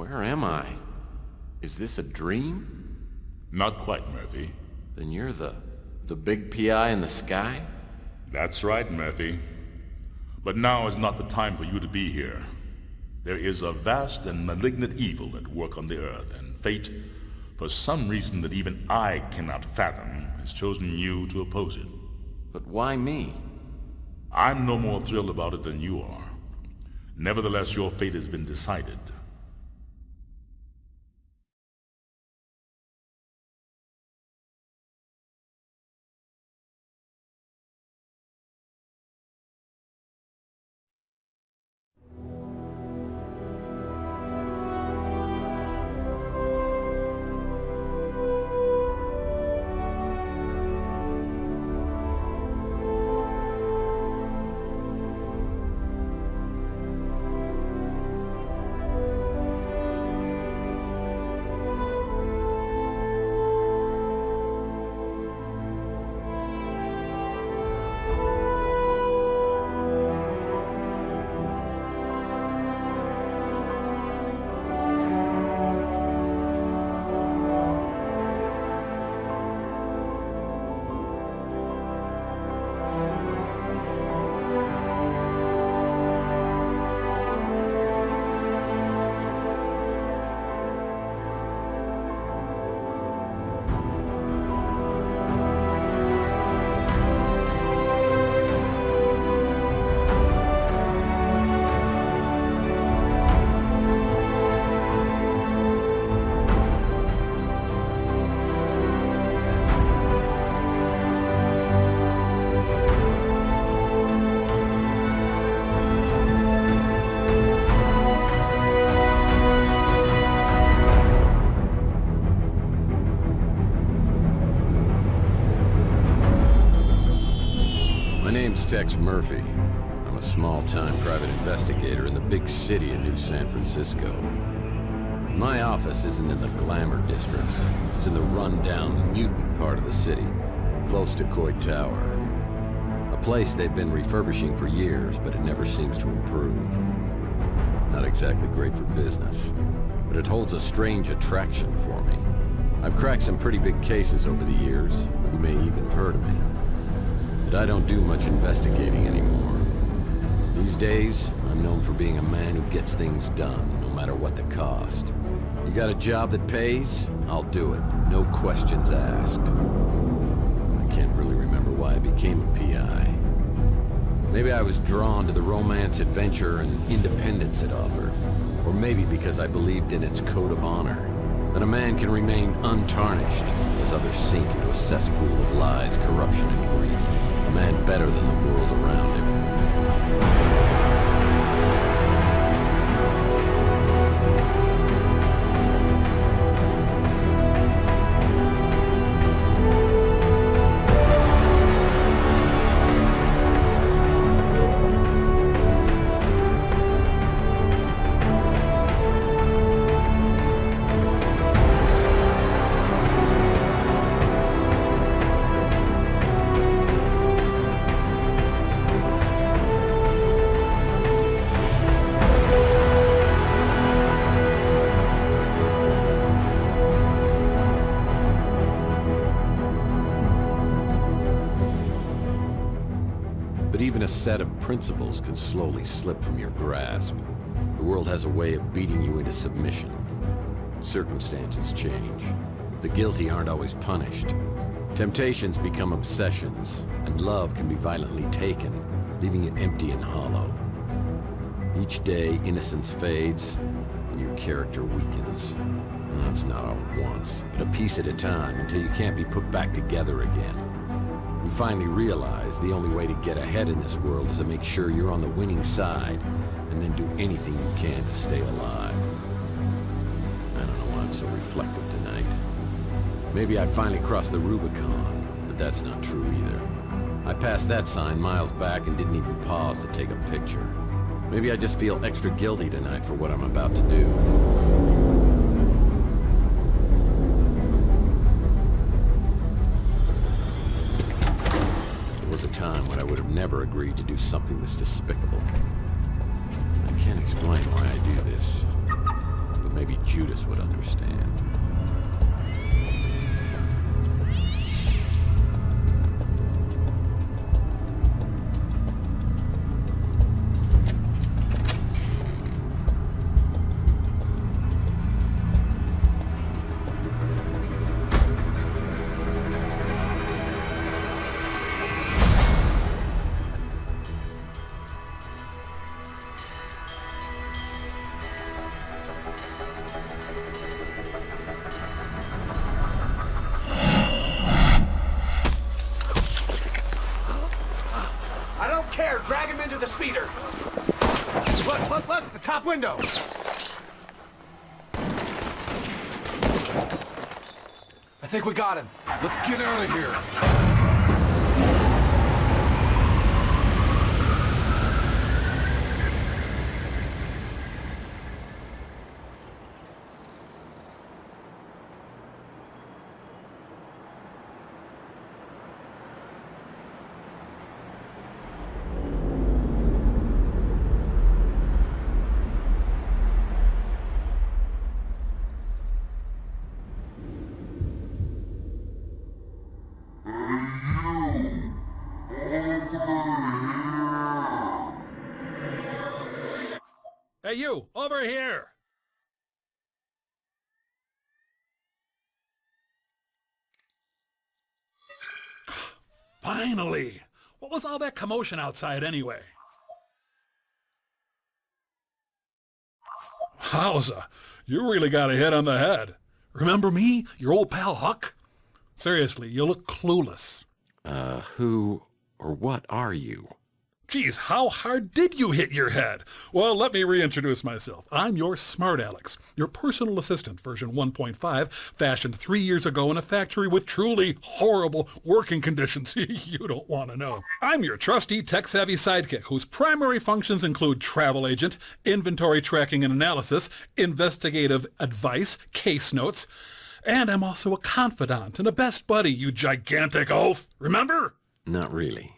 Where am I? Is this a dream? Not quite, Murphy. Then you're the big PI in the sky? That's right, Murphy. But now is not the time for you to be here. There is a vast and malignant evil at work on the Earth, and fate, for some reason that even I cannot fathom, has chosen you to oppose it. But why me? I'm no more thrilled about it than you are. Nevertheless, your fate has been decided. Tex Murphy. I'm a small-time private investigator in the big city of New San Francisco. My office isn't in the glamour districts. It's in the run-down, mutant part of the city, close to Coit Tower. A place they've been refurbishing for years, but it never seems to improve. Not exactly great for business, but it holds a strange attraction for me. I've cracked some pretty big cases over the years. You may even have heard of me. But I don't do much investigating anymore. These days, I'm known for being a man who gets things done, no matter what the cost. You got a job that pays? I'll do it. No questions asked. I can't really remember why I became a PI. Maybe I was drawn to the romance, adventure, and independence it offered. Or maybe because I believed in its code of honor. That a man can remain untarnished as others sink into a cesspool of lies, corruption, and greed. A man better than the world around him. Even a set of principles can slowly slip from your grasp. The world has a way of beating you into submission. Circumstances change. The guilty aren't always punished. Temptations become obsessions, and love can be violently taken, leaving you empty and hollow. Each day, innocence fades, and your character weakens. That's not all at once, but a piece at a time until you can't be put back together again. You finally realize the only way to get ahead in this world is to make sure you're on the winning side, and then do anything you can to stay alive. I don't know why I'm so reflective tonight. Maybe I finally crossed the Rubicon, but that's not true either. I passed that sign miles back and didn't even pause to take a picture. Maybe I just feel extra guilty tonight for what I'm about to do. Time when I would have never agreed to do something this despicable. I can't explain why I do this, Maybe Judas would understand. Drag him into the speeder. Look, the top window. I think we got him. Let's get out of here. Hey, you! Over here! Finally! What was all that commotion outside anyway? Wowza! You really got a hit on the head. Remember me? Your old pal Huck? Seriously, you look clueless. Who or what are you? Geez, how hard did you hit your head? Well, let me reintroduce myself. I'm your Smart Alex, your personal assistant version 1.5, fashioned 3 years ago in a factory with truly horrible working conditions you don't want to know. I'm your trusty tech-savvy sidekick whose primary functions include travel agent, inventory tracking and analysis, investigative advice, case notes, and I'm also a confidant and a best buddy, you gigantic oaf. Remember? Not really.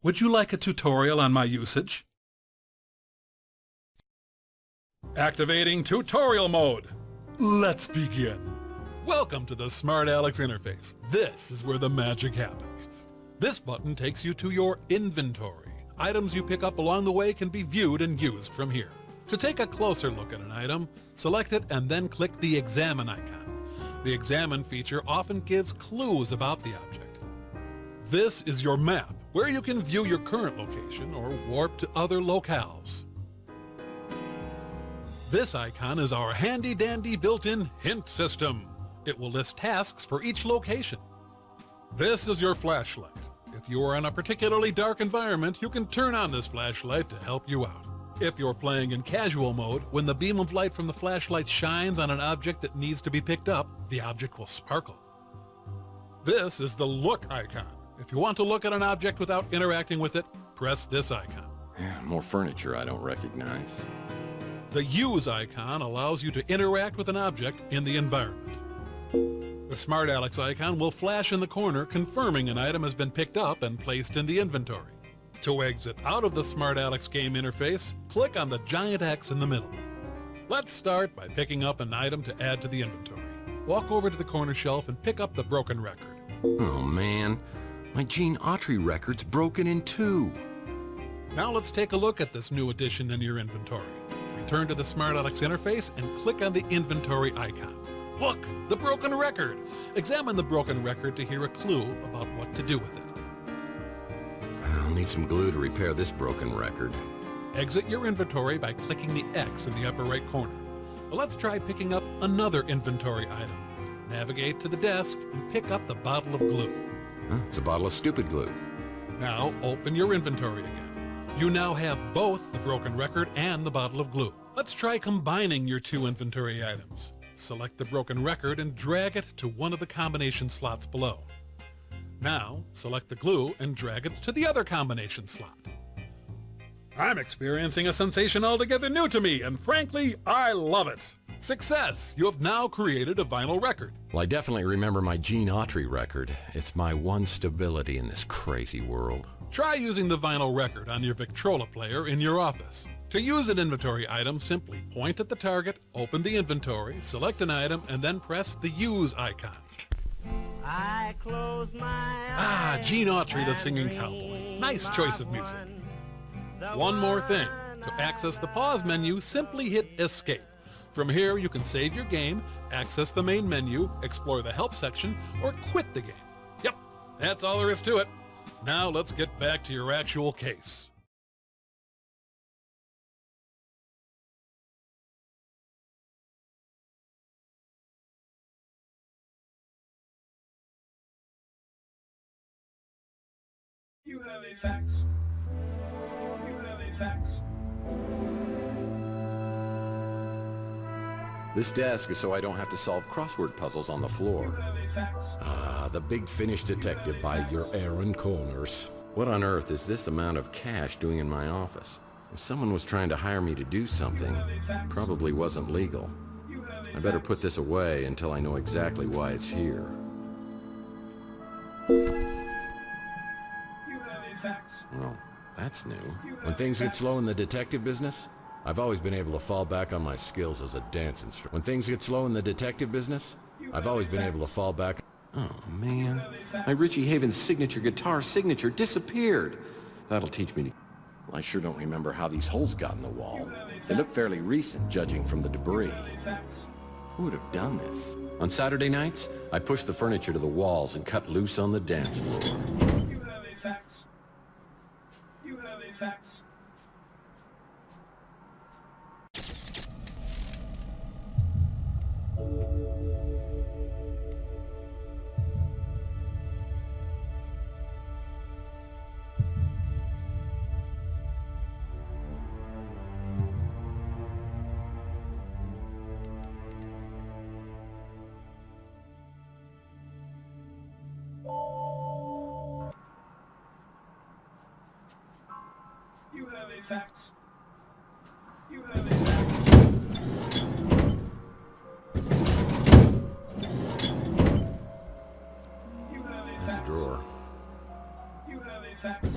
Would you like a tutorial on my usage? Activating tutorial mode. Let's begin. Welcome to the Smart Alex interface. This is where the magic happens. This button takes you to your inventory. Items you pick up along the way can be viewed and used from here. To take a closer look at an item, select it and then click the Examine icon. The Examine feature often gives clues about the object. This is your map, where you can view your current location or warp to other locales. This icon is our handy-dandy built-in hint system. It will list tasks for each location. This is your flashlight. If you are in a particularly dark environment, you can turn on this flashlight to help you out. If you're playing in casual mode, when the beam of light from the flashlight shines on an object that needs to be picked up, the object will sparkle. This is the Look icon. If you want to look at an object without interacting with it, press this icon. More furniture I don't recognize. The Use icon allows you to interact with an object in the environment. The Smart Alex icon will flash in the corner confirming an item has been picked up and placed in the inventory. To exit out of the Smart Alex game interface, click on the giant X in the middle. Let's start by picking up an item to add to the inventory. Walk over to the corner shelf and pick up the broken record. Oh man, my Gene Autry record's broken in two. Now let's take a look at this new addition in your inventory. Return to the Smart Alex interface and click on the inventory icon. Look, the broken record. Examine the broken record to hear a clue about what to do with it. I'll need some glue to repair this broken record. Exit your inventory by clicking the X in the upper right corner. Well, let's try picking up another inventory item. Navigate to the desk and pick up the bottle of glue. It's a bottle of stupid glue. Now open your inventory again. You now have both the broken record and the bottle of glue. Let's try combining your two inventory items. Select the broken record and drag it to one of the combination slots below. Now, select the glue and drag it to the other combination slot. I'm experiencing a sensation altogether new to me, and frankly, I love it. Success! You have now created a vinyl record. Well, I definitely remember my Gene Autry record. It's my one stability in this crazy world. Try using the vinyl record on your Victrola player in your office. To use an inventory item, simply point at the target, open the inventory, select an item, and then press the Use icon. I close my eyes. Gene Autry, the singing cowboy. Nice choice of music. One more thing. To access the pause menu, simply hit Escape. From here, you can save your game, access the main menu, explore the help section, or quit the game. Yep, that's all there is to it. Now let's get back to your actual case. You have a fax. You have a fax. This desk is so I don't have to solve crossword puzzles on the You floor. have a fax. The Big Finish Detective by your Aaron Corners. What on earth is this amount of cash doing in my office? If someone was trying to hire me to do something, it probably wasn't legal. You have a I better put this away until I know exactly why it's here. You have a fax. Well, that's new. When things get slow in the detective business, I've always been able to fall back on my skills as a dance instructor. When things get slow in the detective business, I've always been able to fall back. Oh, man. My Richie Havens signature guitar signature disappeared. That'll teach me to... Well, I sure don't remember how these holes got in the wall. They look fairly recent, judging from the debris. Who would have done this? On Saturday nights, I pushed the furniture to the walls and cut loose on the dance floor. You have a fax. You have a fax. You have a fax. You have a fax. You have a That's a fax. drawer. You have a fax.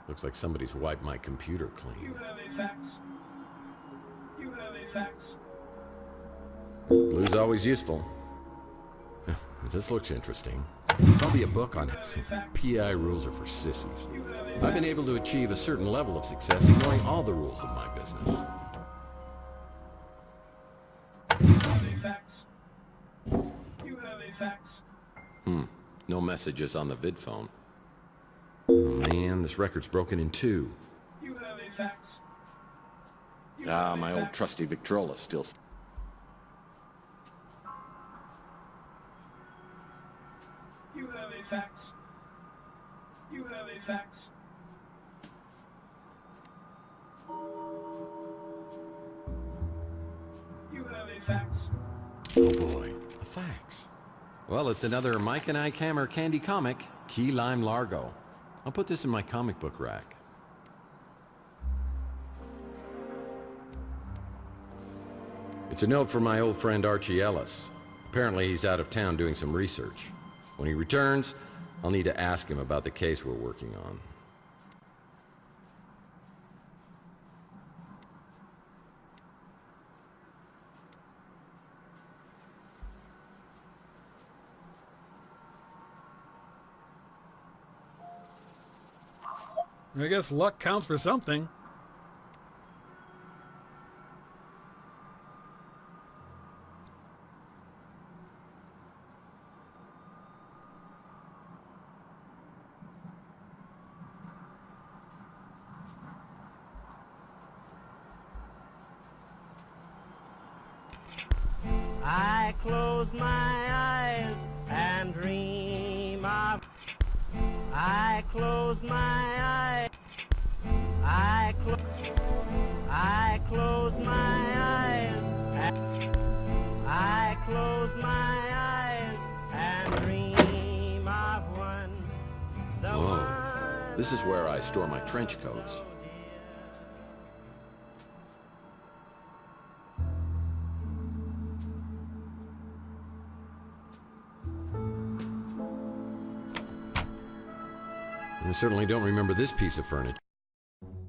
Looks like somebody's wiped my computer You clean. have a fax. You have a fax. Blue's always useful. This looks interesting. Probably a book on PI rules are for sissies. I've been able to achieve a certain level of success in knowing all the rules of my business. You have a fax. You have a fax. No messages on the vid phone. Oh man, this record's broken in two. You have a fax. You Ah, have a my old fax. trusty Victrola still... You have a fax. You have a fax. You have a fax. Oh boy, a fax. Well, it's another Mike and I Cammer Candy comic, Key Lime Largo. I'll put this in my comic book rack. It's a note from my old friend Archie Ellis. Apparently he's out of town doing some research. When he returns, I'll need to ask him about the case we're working on. I guess luck counts for something. I close my eyes and dream of. I close my eyes. I close my eyes. I close my eyes and dream of one. The Whoa. one. This is where I store my trench coats. I certainly don't remember this piece of furniture.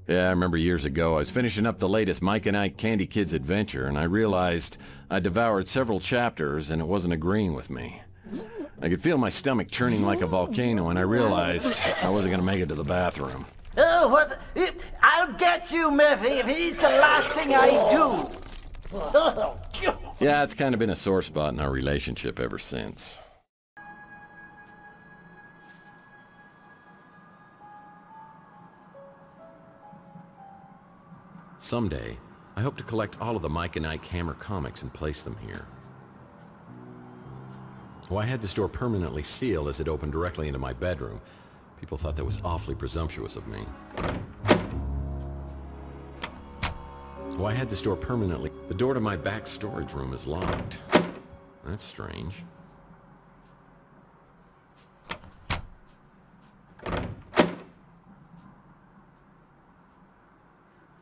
Yeah, I remember years ago I was finishing up the latest Mike and Ike Candy Kids adventure, and I realized I devoured several chapters and it wasn't agreeing with me. I could feel my stomach churning like a volcano, and I realized I wasn't going to make it to the bathroom. Oh, what? I'll get you, Murphy, if he's the last thing I do. Yeah, it's kind of been a sore spot in our relationship ever since. Someday, I hope to collect all of the Mike and Ike Hammer comics and place them here. Well, I had this door permanently sealed as it opened directly into my bedroom. People thought that was awfully presumptuous of me. Well, I had this door permanently. The door to my back storage room is locked. That's strange.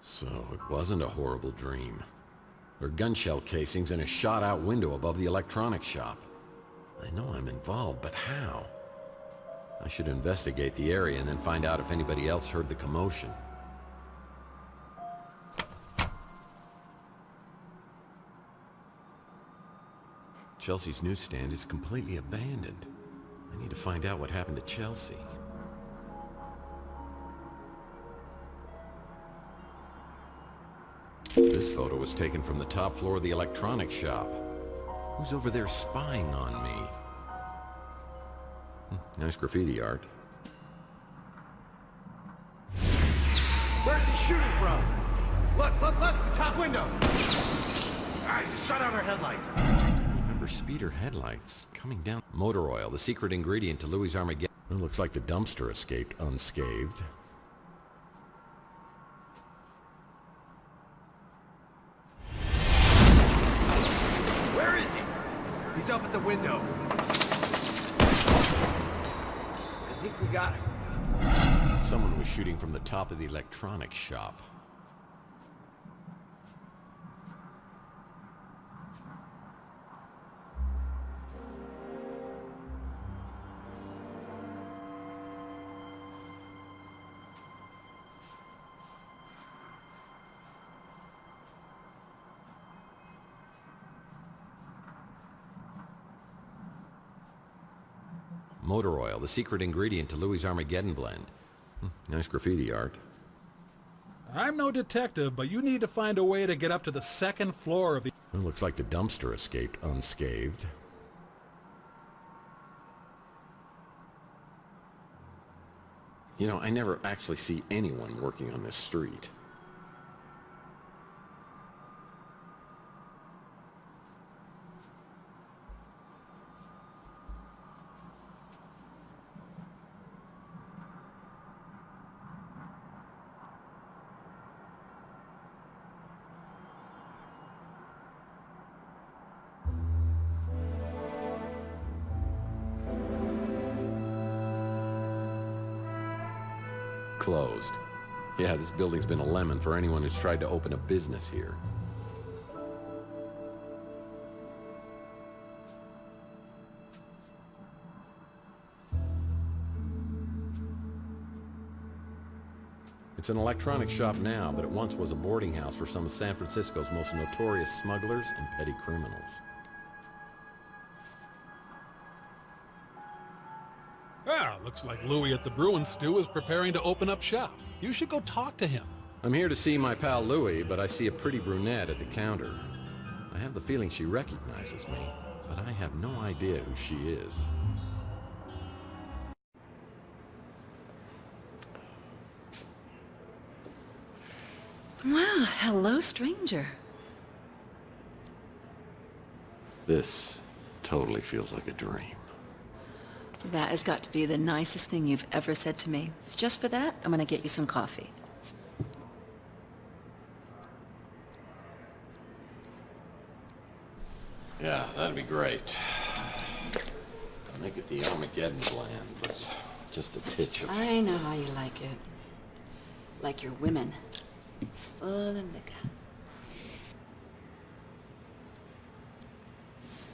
So it wasn't a horrible dream. There are gun shell casings and a shot-out window above the electronics shop. I know I'm involved, but how? I should investigate the area and then find out if anybody else heard the commotion. Chelsea's newsstand is completely abandoned. I need to find out what happened to Chelsea. This photo was taken from the top floor of the electronics shop. Who's over there spying on me? Nice graffiti art. Where's he shooting from? Look, the top window. Ah, he just shut out our headlight. I remember speeder headlights coming down. Motor oil, the secret ingredient to Louis' Armageddon. It looks like the dumpster escaped unscathed. Where is he? He's up at the window. I think we got him. Someone was shooting from the top of the electronics shop. Motor oil, the secret ingredient to Louis' Armageddon blend. Nice graffiti art. I'm no detective, but you need to find a way to get up to the second floor of the... It looks like the dumpster escaped unscathed. You know, I never actually see anyone working on this street. Closed. Yeah, this building's been a lemon for anyone who's tried to open a business here. It's an electronics shop now, but it once was a boarding house for some of San Francisco's most notorious smugglers and petty criminals. Ah, looks like Louis at the Bruin Stew is preparing to open up shop. You should go talk to him. I'm here to see my pal Louis, but I see a pretty brunette at the counter. I have the feeling she recognizes me, but I have no idea who she is. Well, hello, stranger. This totally feels like a dream. That has got to be the nicest thing you've ever said to me. Just for that, I'm gonna get you some coffee. Yeah, that'd be great. I'll make it the Armageddon blend, but just a titch of... I know how you like it. Like your women. Full of liquor.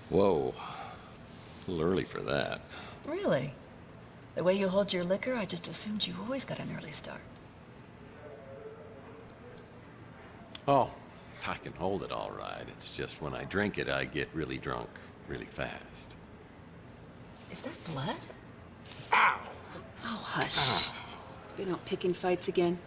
Whoa. A little early for that. Really? The way you hold your liquor, I just assumed you always got an early start. Oh, I can hold it all right. It's just when I drink it, I get really drunk really fast. Is that blood? Ow! Oh, hush. We don't pick in fights again.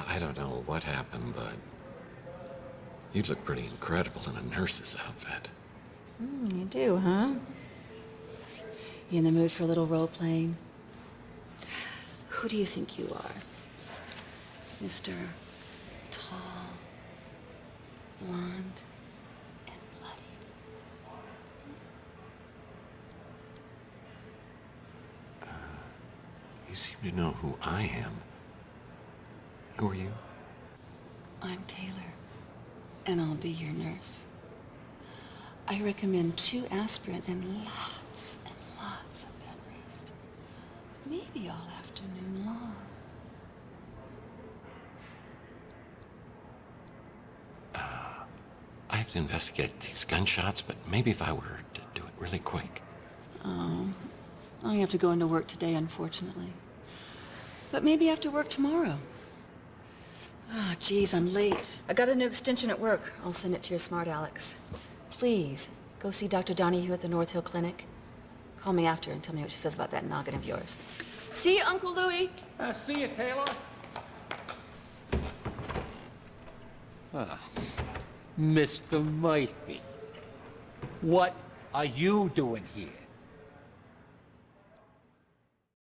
I don't know what happened, but you'd look pretty incredible in a nurse's outfit. You do, huh? You in the mood for a little role-playing? Who do you think you are? Mr. Tall, blonde, and bloodied. You seem to know who I am. Who are you? I'm Taylor, and I'll be your nurse. I recommend 2 aspirin and lots of bed rest. Maybe all afternoon long. I have to investigate these gunshots, but maybe if I were to do it really quick. Oh, I have to go into work today, unfortunately. But maybe after work tomorrow. Ah, geez, I'm late. I got a new extension at work. I'll send it to your smart Alex. Please, go see Dr. Donahue at the North Hill Clinic. Call me after and tell me what she says about that noggin of yours. See you, Uncle Louie. See you, Taylor. Mr. Murphy, what are you doing here?